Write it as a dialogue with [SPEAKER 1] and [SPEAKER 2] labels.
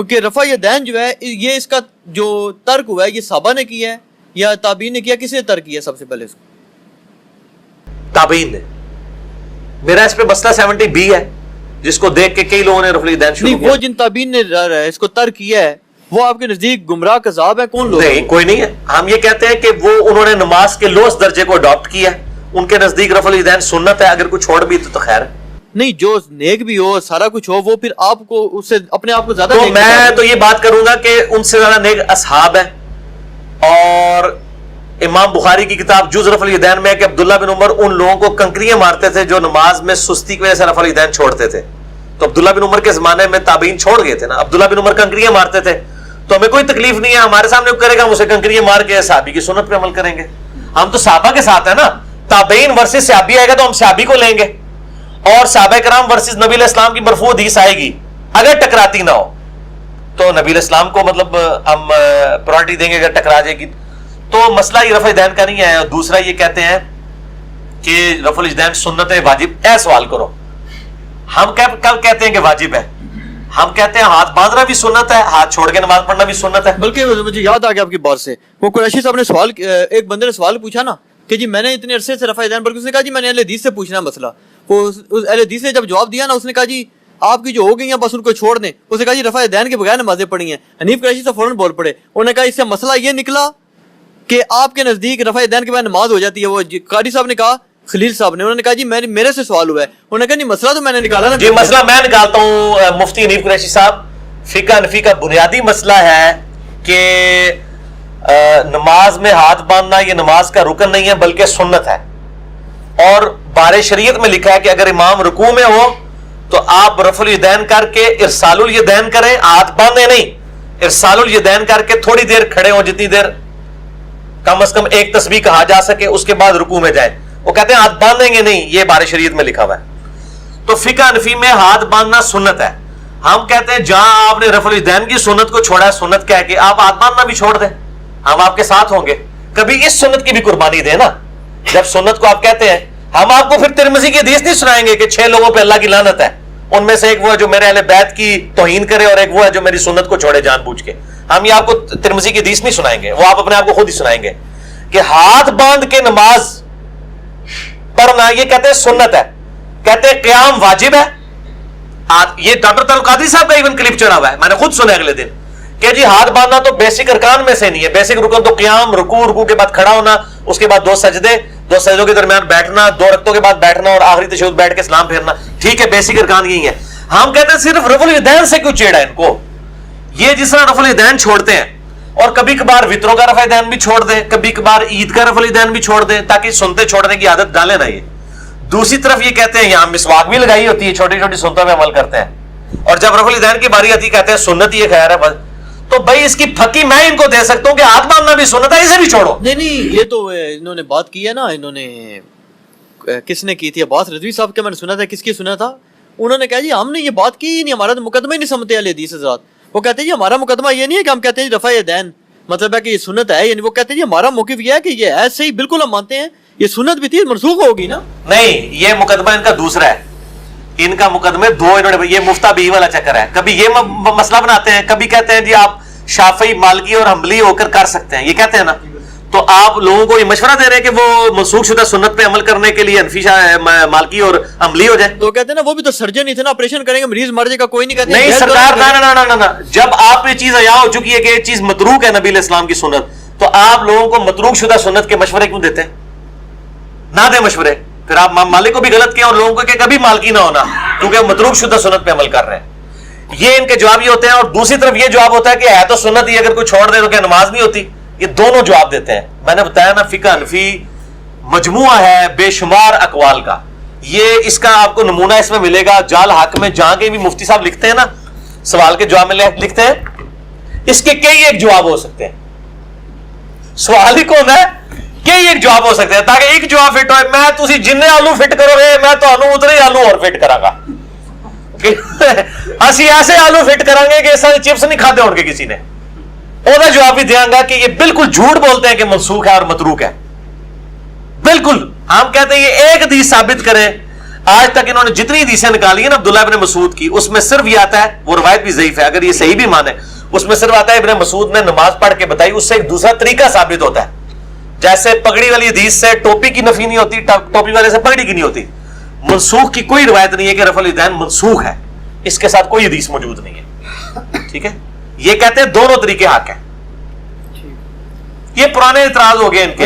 [SPEAKER 1] کہ رفع یدین جو ہے یہ اس کا جو ترک ہوا ہے یہ صحابہ نے کیا ہے یا تابعین نے کیا؟ کس نے ترک کیا سب سے پہلے اس کو؟
[SPEAKER 2] تابعین نے. میرا اس پہ مسئلہ 70B ہے جس کو دیکھ کے کئی لوگوں نے رفع الیدین شروع کیا.
[SPEAKER 1] وہ جن تابعین نے اس کو ترک کیا ہے وہ آپ کے نزدیک گمراہ کذاب ہے؟ کون لوگ؟
[SPEAKER 2] نہیں کوئی نہیں ہے. ہم یہ کہتے ہیں کہ وہ انہوں نے نماز کے لوس درجے کو اڈاپٹ کیا ہے, ان کے نزدیک رفع الیدین سنت ہے, اگر کوئی چھوڑ بھی تو خیر ہے.
[SPEAKER 1] نہیں, جو نیک بھی ہو سارا کچھ ہو وہ پھر آپ کو اس سے اپنے آپ کو زیادہ
[SPEAKER 2] تو
[SPEAKER 1] نیک
[SPEAKER 2] میں تو یہ بات کروں گا کہ ان سے زیادہ نیک اصحاب ہیں. اور امام بخاری کی کتاب جز رفع الیدین میں ہے کہ عبداللہ بن عمر ان لوگوں کو کنکریاں مارتے تھے جو نماز میں سستی کی وجہ سے رفع الیدین چھوڑتے تھے. تو عبداللہ بن عمر کے زمانے میں تابعین چھوڑ گئے تھے نا. عبداللہ بن عمر کنکریاں مارتے تھے تو ہمیں کوئی تکلیف نہیں ہے, ہمارے سامنے کرے گا ہم اسے کنکریاں مار کے صحابی کی سنت پہ عمل کریں گے. ہم تو صحابہ کے ساتھ ہیں نا. تابعین ورسز صحابی آئے گا تو ہم صحابی کو لیں گے, اور صحابہ کرام ورسز نبی علیہ السلام کی مرفوع حدیث آئے گی, اگر ٹکراتی نہ ہو تو نبی علیہ السلام کو مطلب ہم پرائرٹی دیں گے اگر ٹکرا جائے گی. تو مسئلہ یہ رفع الیدین کا نہیں ہے. اور دوسرا یہ کہتے ہیں کہ رفع الیدین سنت ہے واجب. سوال کرو, ہم کب کہتے ہیں کہ واجب ہے؟ ہم کہتے ہیں ہاتھ باندھنا بھی سنت ہے, ہاتھ چھوڑ کے نماز پڑھنا بھی سنت ہے.
[SPEAKER 1] بلکہ مجھے یاد آ گیا آپ کی بات سے, وہ قریشی صاحب نے سوال, ایک بندے نے سوال پوچھا نا کہ جی میں نے اتنے عرصے سے رفع الیدین, بلکہ اس نے کہا جی میں نے اہل حدیث سے پوچھنا مسئلہ. وہ اہل حدیث نے جب جواب دیا نا اس نے کہا جی آپ کی جو ہو گئی ہیں بس ان کو چھوڑ دیں. اس نے کہا جی رفع الیدین کے بغیر نمازیں پڑھی ہیں. حنیف قریشی صاحب فوراً بول پڑے, انہوں نے کہا اس سے مسئلہ یہ نکلا کہ آپ کے نزدیک رفع الیدین کے بعد نماز ہو جاتی ہے. وہ قاری صاحب نے کہا, خلیل صاحب نے, انہوں نے کہا جی میرے سے سوال ہوا ہے. انہوں نے کہا نہیں مسئلہ تو میں نے نکالا نا.
[SPEAKER 2] جی مسئلہ میں نکالتا ہوں. مفتی حنیف قریشی صاحب, فقہ حنفی کا بنیادی مسئلہ ہے کہ نماز میں ہاتھ باندھنا یہ نماز کا رکن نہیں ہے بلکہ سنت ہے. اور بارِ شریعت میں لکھا ہے کہ اگر امام رکوع میں ہو تو آپ رفع الیدین کر کے ارسال الیدین کریں, ہاتھ باندھیں نہیں, ارسال الیدین کر کے تھوڑی دیر کھڑے ہوں, جتنی دیر کم از کم ایک تسبیح کہا جا سکے, اس کے بعد رکوع میں جائیں. وہ کہتے ہیں ہاتھ باندھیں گے نہیں, یہ بارِ شریعت میں لکھا ہوا ہے. تو فقہ حنفی میں ہاتھ باندھنا سنت ہے. ہم کہتے ہیں جہاں آپ نے رفع الیدین کی سنت کو چھوڑا ہے, سنت کہہ کے آپ ہاتھ باندھنا بھی چھوڑ دیں, ہم آپ کے ساتھ ہوں گے. کبھی اس سنت کی بھی قربانی دیں نا. جب سنت کو آپ کہتے ہیں, ہم آپ کو پھر ترمذی کی حدیث نہیں سنائیں گے کہ 6 لوگوں پہ اللہ کی لعنت ہے, ان میں سے ایک وہ ہے جو میرے اہل بیت کی توہین کرے اور ایک وہ ہے جو میری سنت کو چھوڑے جان بوجھ کے. ہم یہ آپ کو ترمذی کی حدیث نہیں سنائیں گے, وہ آپ اپنے آپ کو خود ہی سنائیں گے کہ ہاتھ باندھ کے نماز پڑھنا یہ کہتے ہیں سنت ہے. کہتے ہیں قیام واجب ہے. یہ ڈاکٹر طارق قادری صاحب کا ایون کلپ چڑھا ہوا ہے, میں نے خود سنا اگلے دن کہ جی ہاتھ باندھنا تو بیسک ارکان میں سے نہیں ہے. بیسک رکن تو قیام, رکوع کے بعد کھڑا ہونا, اس کے بعد 2 سجدے, 2 سجدوں کے درمیان بیٹھنا, 2 رکعتوں کے بعد بیٹھنا اور آخری تشہد بیٹھ کے سلام پھیرنا. ٹھیک ہے, بیسک ارکان یہی ہے. ہم کہتے ہیں صرف رفع الیدین سے کیوں چیڑا ان کو؟ یہ جس طرح رفع الیدین چھوڑتے ہیں اور کبھی کبھار وطروں کا رفع الیدین بھی چھوڑ دیں, کبھی کبھار عید کا رفع الیدین بھی چھوڑ دیں, تاکہ سنتے چھوڑنے کی عادت ڈالیں نا. یہ دوسری طرف یہ کہتے ہیں یہاں مسواک بھی لگائی ہوتی ہے, چھوٹی چھوٹی سنتوں میں عمل کرتے ہیں, اور جب رفع الیدین کی باری آتی کہتے ہیں سنت یہ خیر ہے بس. تو بھائی اس کی پھکی میں ان کو دے سکتا ہوں کہ ہاتھ باندھنا بھی سنت ہے, اسے بھی چھوڑو.
[SPEAKER 1] نہیں یہ تو انہوں نے بات کی ہے نا, انہوں نے کس نے کی تھی, عباس رضوی صاحب کے, میں نے سنا تھا. کس کی سنا تھا؟ انہوں نے کہا جی ہم نے یہ بات کی نہیں, ہمارا تو مقدمہ ہی نہیں سمجھتے اہل حدیث حضرات. وہ کہتے ہیں جی ہمارا مقدمہ یہ نہیں ہے کہ ہم کہتے ہیں رفع الیدین مطلب ہے کہ یہ سنت ہے, یعنی وہ کہتے ہیں جی ہمارا موقف یہ ہے کہ یہ ہے صحیح, بالکل ہم مانتے ہیں یہ سنت بھی تھی, منسوخ ہوگی نا.
[SPEAKER 2] نہیں, یہ مقدمہ ان کا دوسرا ہے. ان کا مقدمے 2 انہوں نے, یہ مفتہ بھی والا چکر ہے. کبھی یہ مسئلہ بناتے ہیں, کبھی کہتے ہیں جی آپ شافعی, مالکی اور حنبلی ہو کر سکتے ہیں, یہ کہتے ہیں نا. تو آپ لوگوں کو یہ مشورہ دے رہے ہیں کہ وہ منسوخ شدہ سنت پہ عمل کرنے کے لیے حنفی, مالکی اور حنبلی ہو جائے.
[SPEAKER 1] تو کہتے ہیں نا وہ بھی تو سرجن ہی تھے نا, آپریشن کریں گے مریض مر جائے گا, کوئی نہیں کہتے
[SPEAKER 2] نہیں سرکار, نا. جب آپ یہ چیز عیاں ہو چکی ہے کہ یہ چیز متروک ہے نبی علیہ السلام کی سنت, تو آپ لوگوں کو متروک شدہ سنت کے مشورے کیوں دیتے ہیں؟ نہ دیں مشورے. پھر آپ مالک کو بھی غلط کیا اور لوگوں کو کہ کبھی مالکی نہ ہونا کیونکہ متروک شدہ سنت پہ عمل کر رہے ہیں. یہ ان کے جواب یہ ہوتے ہیں. اور دوسری طرف یہ جواب ہوتا ہے کہ ہے تو سنت ہی, اگر کوئی چھوڑ دے تو کیا نماز نہیں ہوتی؟ یہ دونوں جواب دیتے ہیں. میں نے بتایا نا فقہ حنفی مجموعہ ہے بے شمار اقوال کا. یہ اس کا آپ کو نمونہ اس میں ملے گا جال حق میں, جہاں کے بھی مفتی صاحب لکھتے ہیں نا سوال کے جواب میں لکھتے ہیں, اس کے کئی ایک جواب ہو سکتے ہیں. سوال ہی کون ہے, کئی ایک جواب ہو سکتے ہیں, تاکہ ایک جواب فٹ ہوئے. میں تسی جننے آلو فٹ کرو گے میں تو اتنے ہی آلو اور فٹ کرا گا. اسی ایسے آلو فٹ کریں گے کہ سارے چپس نہیں کھاتے ان کے کسی نے. وہ جواب بھی دیا گا کہ یہ بالکل جھوٹ بولتے ہیں کہ منسوخ ہے اور متروک ہے. بالکل ہم کہتے ہیں یہ ایک حدیث ثابت کریں, آج تک انہوں نے جتنی حدیثیں نکالی ہیں نا عبداللہ ابن مسعود کی، اس میں صرف یہ آتا ہے، وہ روایت بھی ضعیف ہے اگر یہ صحیح بھی مانے، اس میں صرف آتا ہے ابن مسعود نے نماز پڑھ کے بتائی، اس سے ایک دوسرا طریقہ ثابت ہوتا ہے. جیسے پگڑی والی حدیث سے ٹوپی کی نفی نہیں ہوتی، ٹوپی والے سے پگڑی کی نہیں ہوتی. منسوخ کی کوئی روایت نہیں ہے کہ رفع الیدین منسوخ ہے، اس کے ساتھ کوئی حدیث موجود نہیں ہے. ٹھیک ہے، یہ کہتے ہیں دونوں طریقے حق ہیں. یہ پرانے اعتراض ہو گئے ان کے.